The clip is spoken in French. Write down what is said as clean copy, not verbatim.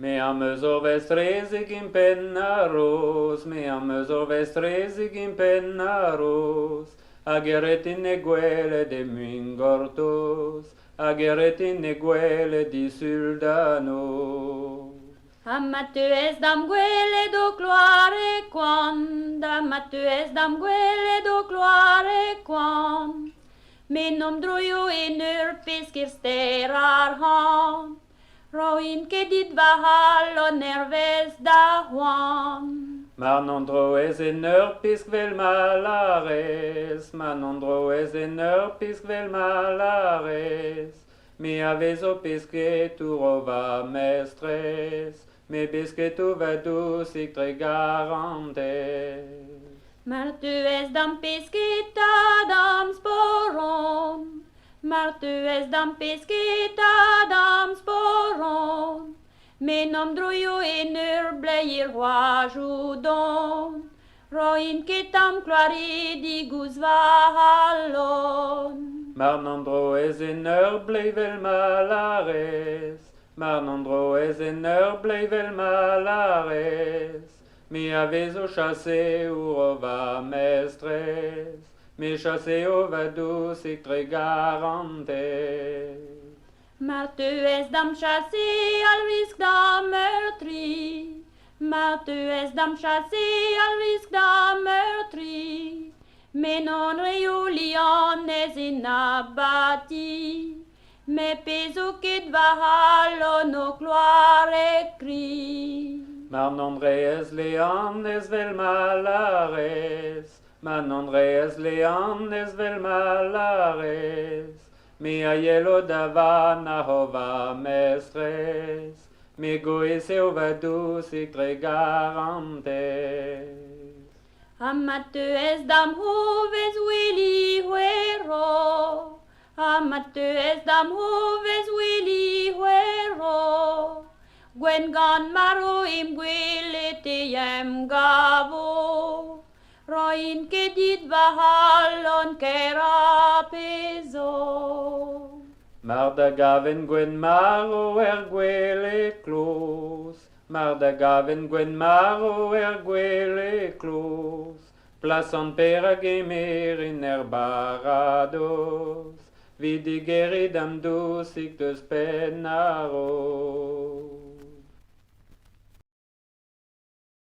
Me am zo vestrezig in pennaros, me am zo vestrezig in pennaros, ageret in neguele de mingortos, ageret in neguele di suldanos. Amattues dam guele do gloire quand, amattues dam guele do gloire quand, minom drojo in urpiskir sterar han, roin ke dit vahal o nerves da Juan. Manondroes en urpisk vel malares, manondroes en urpisk vel malares, mi avezo pesqueturova mestres, me pesquetuva dusik tre garantes. Martues dam pesqueta dam sporon, martues dam pesqueta dam sporon, menom drojo en urbleir roajudon, roin ketam claridigus vahallon. Marnondroes en urblevel malares, marnondroes en urblevel malares, mi avezo chassé urova mestres, mi chassé ova dusik tre garantes. Martues dam chassé al risc dam meurtri, martues dam chassé al risc dam meurtri, mais non reulianes in abbati, mais peso ket vahalo no gloire cri. Manondrees leanes vel malares, manondrees leanes vel malares, mi aielo davana hova mestres, mi goese ova dusik tre garantes. Amattues dam hoves willi huero, amattues dam hoves willi huero, gwen gan maro im gwilete yem gavo, roin ke dit vahallon kera peso. Marda gaven gwen maro gwele clos, marda gaven gwen maro gwele clos, plason pera gemer in erbarados, vidi geridam dusik dus pennaros.